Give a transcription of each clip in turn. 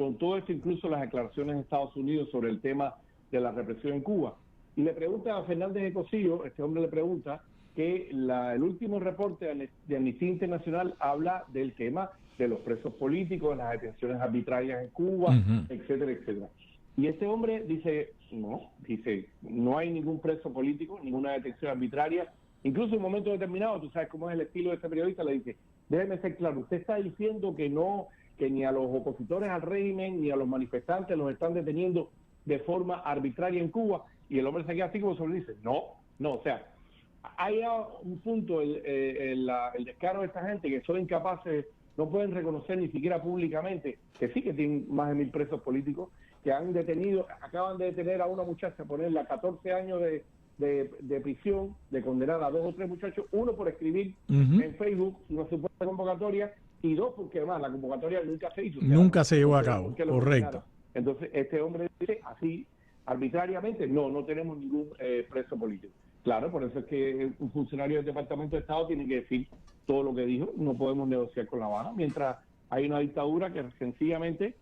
con todo esto, incluso las declaraciones de Estados Unidos sobre el tema de la represión en Cuba. Y le pregunta a Fernández de Cosillo, este hombre le pregunta, que el último reporte de Amnistía Internacional habla del tema de los presos políticos, las detenciones arbitrarias en Cuba, etcétera, etcétera. Y este hombre dice, no hay ningún preso político, ninguna detención arbitraria. Incluso en un momento determinado, tú sabes cómo es el estilo de este periodista, le dice, déjeme ser claro, usted está diciendo que ni a los opositores al régimen, ni a los manifestantes los están deteniendo de forma arbitraria en Cuba. Y el hombre se queda así como sobre dice, no, o sea, hay un punto, el descaro de esta gente que son incapaces, no pueden reconocer ni siquiera públicamente que sí que tienen más de 1,000 presos políticos, que acaban de detener a una muchacha, ponerle a 14 años de prisión, de condenar a 2 o 3 muchachos, uno por escribir en Facebook una supuesta convocatoria, y 2 porque además la convocatoria nunca se hizo. Nunca se llevó a cabo, correcto. Entonces este hombre dice así, arbitrariamente, no tenemos ningún preso político. Claro, por eso es que un funcionario del Departamento de Estado tiene que decir todo lo que dijo. No podemos negociar con La Habana mientras hay una dictadura que sencillamente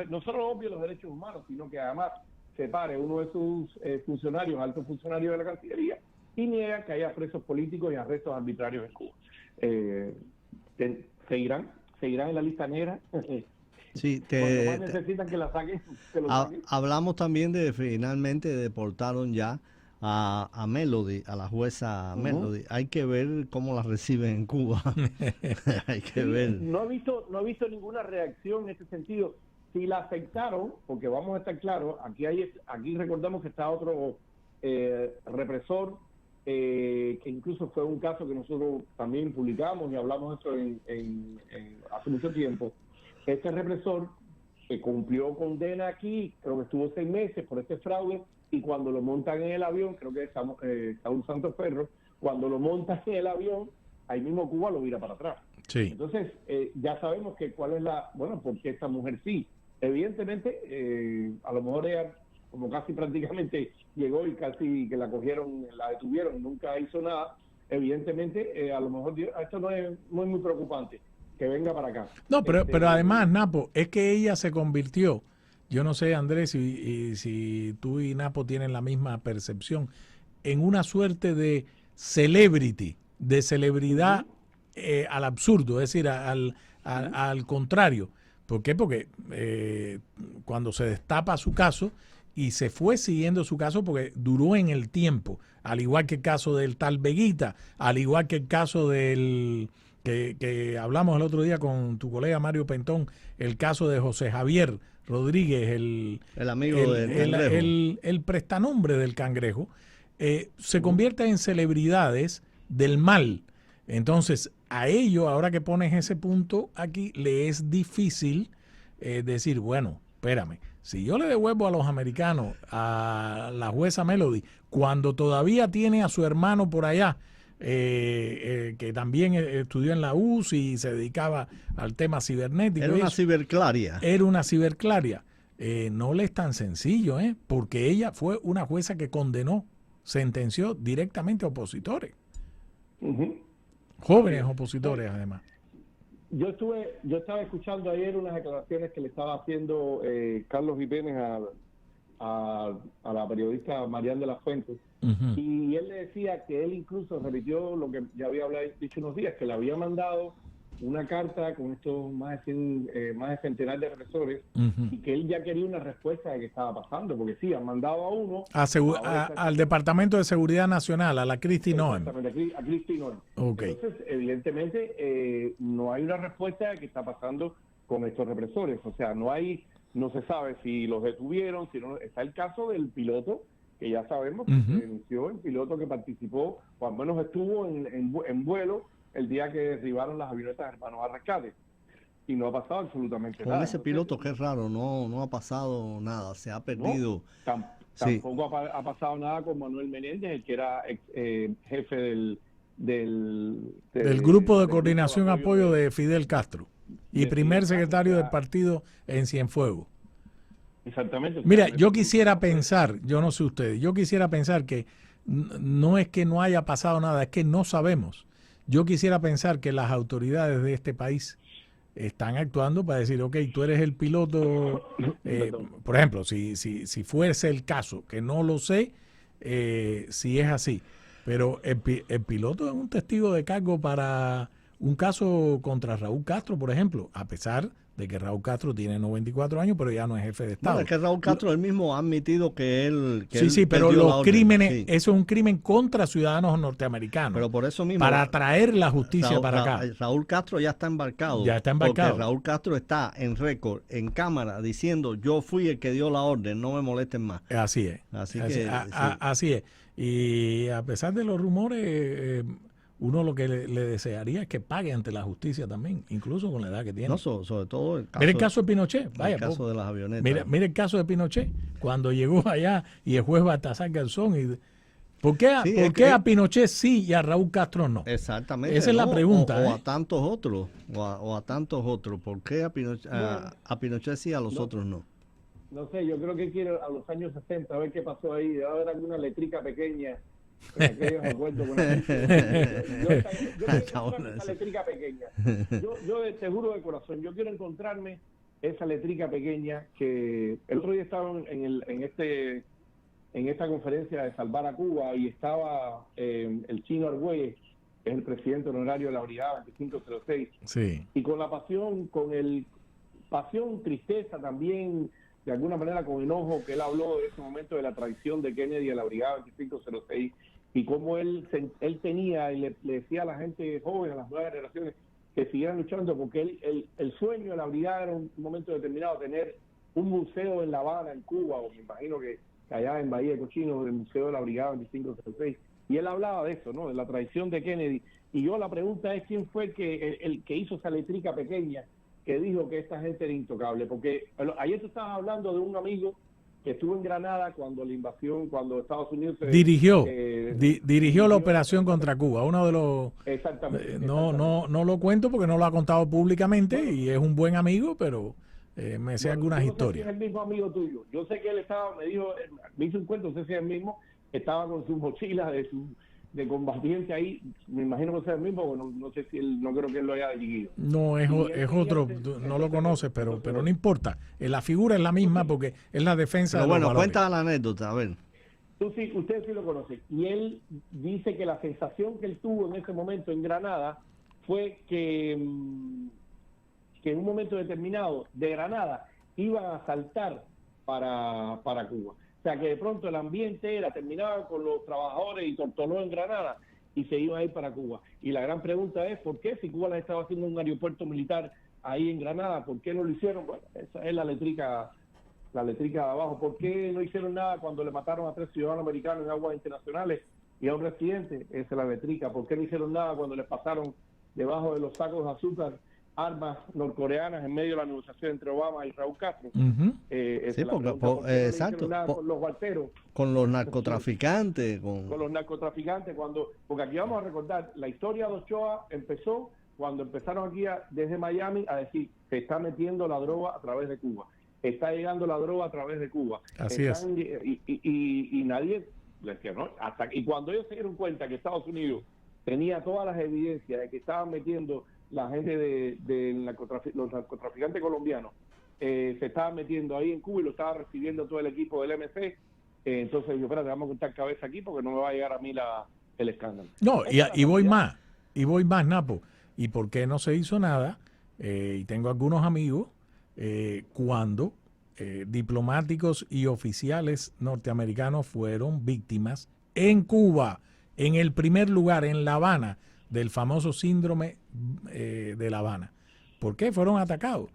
no solo obvie los derechos humanos, sino que además separe uno de sus funcionarios, altos funcionarios de la Cancillería, y niega que haya presos políticos y arrestos arbitrarios en Cuba. ¿Seguirán en la lista negra? Sí, cuando más necesitan que la saquen, que lo saquen. Hablamos también de finalmente deportaron ya a Melody, a la jueza Melody. Hay que ver cómo la reciben en Cuba. Hay que ver. No he visto ninguna reacción en este sentido. Si la aceptaron, porque vamos a estar claros, aquí recordamos que está otro represor, que incluso fue un caso que nosotros también publicamos y hablamos de eso hace mucho tiempo. Este represor cumplió condena aquí, creo que estuvo 6 meses por este fraude, y cuando lo montan en el avión, creo que es Saúl Santos Ferro, cuando lo montan en el avión, ahí mismo Cuba lo vira para atrás. Sí. Entonces, ya sabemos que cuál es porque esta mujer sí. Evidentemente, a lo mejor ella, como casi prácticamente llegó y casi que la cogieron, la detuvieron, nunca hizo nada, evidentemente, a lo mejor esto no es muy preocupante, que venga para acá. No, pero además, Napo, es que ella se convirtió, yo no sé, Andrés, si tú y Napo tienen la misma percepción, en una suerte de celebrity, de celebridad al absurdo, es decir, al contrario. ¿Por qué? Porque cuando se destapa su caso y se fue siguiendo su caso porque duró en el tiempo, al igual que el caso del tal Veguita, al igual que el caso del que hablamos el otro día con tu colega Mario Pentón, el caso de José Javier Rodríguez, el amigo del Cangrejo, el prestanombre del Cangrejo, se convierte en celebridades del mal. Entonces, a ello, ahora que pones ese punto aquí, le es difícil decir, bueno, espérame, si yo le devuelvo a los americanos a la jueza Melody, cuando todavía tiene a su hermano por allá, que también estudió en la UCI y se dedicaba al tema cibernético. Era una ciberclaria. Era una ciberclaria. No le es tan sencillo, porque ella fue una jueza que condenó, sentenció directamente a opositores. Jóvenes opositores, además. Yo estaba escuchando ayer unas declaraciones que le estaba haciendo Carlos Jiménez a la periodista Marian de la Fuente, y él le decía que él incluso repitió lo que ya había dicho unos días, que le había mandado una carta con estos más de centenar de represores, y que él ya quería una respuesta de qué estaba pasando, porque sí, han mandado a uno al Departamento de Seguridad Nacional, a la Christy Noem. Exactamente, a Christy Noem. Okay. Entonces, evidentemente, no hay una respuesta de qué está pasando con estos represores. O sea, no se sabe si los detuvieron, si no. Está el caso del piloto, que ya sabemos que se denunció, el piloto que participó, o al menos estuvo en vuelo el día que derribaron las avionetas Hermanos al Rescate, y no ha pasado absolutamente nada. Con ese piloto, que es raro, no ha pasado nada, se ha perdido. No, tampoco ha pasado nada con Manuel Menéndez, el que era jefe del Grupo de Coordinación Apoyo de Fidel Castro y primer secretario del partido en Cienfuegos. Exactamente. Mira, yo quisiera pensar, yo no sé ustedes, yo quisiera pensar que no es que no haya pasado nada, es que no sabemos. Yo quisiera pensar que las autoridades de este país están actuando para decir, ok, tú eres el piloto, por ejemplo, si fuese el caso, que no lo sé si es así, pero el piloto es un testigo de cargo para un caso contra Raúl Castro, por ejemplo, a pesar de que Raúl Castro tiene 94 años, pero ya no es jefe de Estado. Bueno, es que Raúl Castro él mismo ha admitido que él... sí, pero los crímenes, eso es un crimen contra ciudadanos norteamericanos. Pero por eso mismo... Para traer la justicia para acá. Raúl Castro ya está embarcado. Ya está embarcado. Porque Raúl Castro está en récord, en cámara, diciendo, yo fui el que dio la orden, no me molesten más. Así es. Así es. Y a pesar de los rumores... uno lo que le desearía es que pague ante la justicia también, incluso con la edad que tiene. No, sobre todo el caso, mira el caso de Pinochet. Vaya, el caso de las avionetas. Mira el caso de Pinochet, cuando llegó allá y el juez Baltasar Garzón. ¿Por qué a Pinochet sí y a Raúl Castro no? Exactamente. Esa es la pregunta. O a tantos otros. O a tantos otros. ¿Por qué a Pinochet sí y a los otros no? No sé, yo creo que quiero a los años 60 a ver qué pasó ahí. Debe haber alguna letrica pequeña. Yo tengo esa letrica pequeña. Yo te juro de corazón, yo quiero encontrarme esa letrica pequeña que el otro día estaba en esta conferencia de Salvar a Cuba y estaba el Chino Argüelles, que es el presidente honorario de la Brigada 2506. Sí. Y con la pasión, tristeza también, de alguna manera con enojo, que él habló de ese momento de la traición de Kennedy a la Brigada 2506 y cómo él tenía y le decía a la gente joven, a las nuevas generaciones, que siguieran luchando, porque el sueño de la Brigada era un momento determinado tener un museo en La Habana, en Cuba, o me imagino que allá en Bahía de Cochinos, el Museo de la Brigada 2506. Y él hablaba de eso, ¿no? De la traición de Kennedy. Y yo la pregunta es quién fue el que hizo esa letrica pequeña que dijo que esta gente era intocable, porque ayer tú estabas hablando de un amigo que estuvo en Granada cuando la invasión, cuando Estados Unidos dirigió la operación contra Cuba, uno de los... Exactamente. No lo cuento porque no lo ha contado públicamente, bueno, y es un buen amigo, pero me sé algunas historias. Es el mismo amigo tuyo. Yo sé que él estaba, me hizo un cuento, no sé si es el mismo, estaba con sus mochilas de combatiente ahí, me imagino que sea el mismo, no sé si no creo que él lo haya dirigido. No, es otro, no lo conoces, pero no importa. La figura es la misma porque es la defensa de los valores. Cuenta la anécdota, a ver. Usted sí lo conoce. Y él dice que la sensación que él tuvo en ese momento en Granada fue que en un momento determinado de Granada iban a saltar para Cuba. O sea, que de pronto el ambiente terminaba con los trabajadores y Tortoló en Granada y se iban a ir para Cuba. Y la gran pregunta es, ¿por qué? Si Cuba les estaba haciendo un aeropuerto militar ahí en Granada, ¿por qué no lo hicieron? Bueno, esa es la letrica de abajo. ¿Por qué no hicieron nada cuando le mataron a 3 ciudadanos americanos en aguas internacionales y a un residente? Esa es la letrica. ¿Por qué no hicieron nada cuando les pasaron debajo de los sacos de azúcar armas norcoreanas en medio de la negociación entre Obama y Raúl Castro? Sí, exacto. Con los guarteros. Con los narcotraficantes. Con los narcotraficantes. Porque aquí vamos a recordar, la historia de Ochoa empezó cuando empezaron aquí desde Miami a decir, se está metiendo la droga a través de Cuba. Está llegando la droga a través de Cuba. Así es. Y nadie le decía, ¿no? Y cuando ellos se dieron cuenta que Estados Unidos tenía todas las evidencias de que estaban metiendo la gente los narcotraficantes colombianos, se estaban metiendo ahí en Cuba y lo estaba recibiendo todo el equipo del MC, entonces yo, espérate, vamos a contar cabeza aquí porque no me va a llegar a mí el escándalo. No, y voy más, Napo. ¿Y por qué no se hizo nada? Y tengo algunos amigos cuando diplomáticos y oficiales norteamericanos fueron víctimas en Cuba, en el primer lugar, en La Habana, del famoso síndrome de La Habana. ¿Por qué fueron atacados?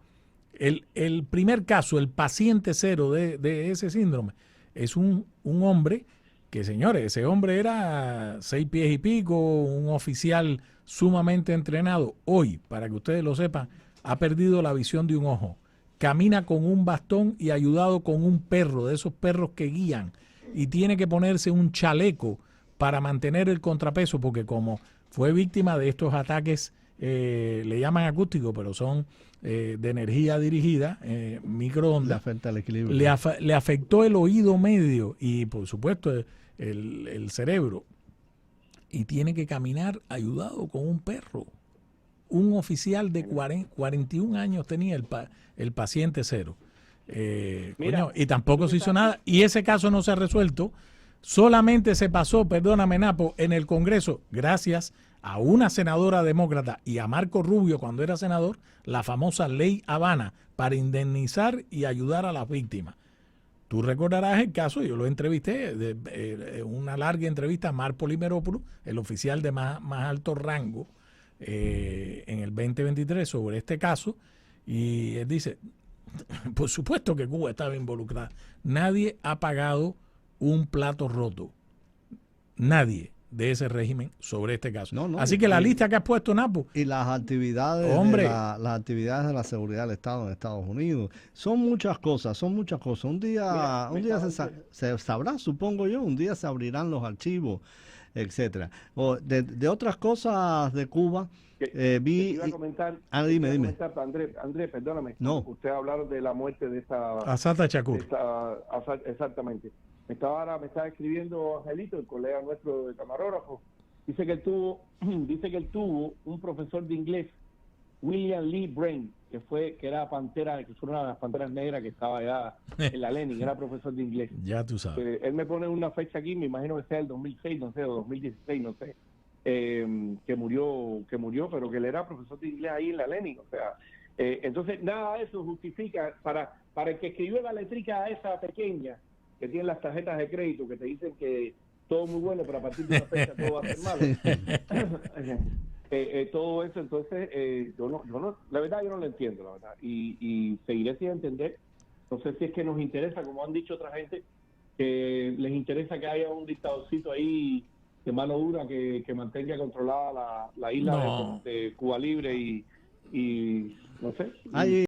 El primer caso, el paciente cero de ese síndrome, es un hombre que, señores, ese hombre era 6 pies y pico, un oficial sumamente entrenado. Hoy, para que ustedes lo sepan, ha perdido la visión de un ojo. Camina con un bastón y ayudado con un perro, de esos perros que guían, y tiene que ponerse un chaleco para mantener el contrapeso, porque como fue víctima de estos ataques, le llaman acústicos, pero son de energía dirigida, microondas. Le afecta el equilibrio. Le afectó el oído medio y, por supuesto, el cerebro. Y tiene que caminar ayudado con un perro. un oficial de 41 años tenía el paciente cero. Coño, y tampoco se hizo nada. Y ese caso no se ha resuelto. Solamente se pasó, perdóname, Napo, en el Congreso, gracias a una senadora demócrata y a Marco Rubio cuando era senador, la famosa Ley Habana para indemnizar y ayudar a las víctimas. Tú recordarás el caso, yo lo entrevisté, una larga entrevista a Mark Polimeropoulos, el oficial de más alto rango en el 2023 sobre este caso, y él dice, por supuesto que Cuba estaba involucrada. Nadie ha pagado un plato roto. Nadie de ese régimen sobre este caso. Así que la lista que has puesto, Napo. Y las actividades, las actividades de la seguridad del Estado en Estados Unidos. Son muchas cosas. Un día se sabrá, supongo yo, un día se abrirán los archivos, etcétera. De otras cosas de Cuba, vi... Iba a comentar, dime. Andrés, perdóname. No. Usted hablaron de la muerte de esta... Assata Shakur. Exactamente. Me estaba escribiendo Angelito, el colega nuestro de camarógrafo. Dice que él tuvo un profesor de inglés, William Lee Brain, que era pantera, que fue una de las panteras negras que estaba allá en la Lenin, era profesor de inglés. Ya tú sabes. Él me pone una fecha aquí, me imagino que sea el 2006, no sé, o 2016, no sé, que murió, pero que él era profesor de inglés ahí en la Lenin, o sea, entonces nada de eso justifica para el que escribió la letrica esa pequeña que tiene las tarjetas de crédito que te dicen que todo muy bueno, pero a partir de una fecha todo va a ser malo. Todo eso, entonces, yo no, la verdad yo no lo entiendo, la verdad, y seguiré sin entender. No sé si es que nos interesa, como han dicho otra gente, que les interesa que haya un dictadorcito ahí de mano dura que mantenga controlada la isla de Cuba Libre y no sé.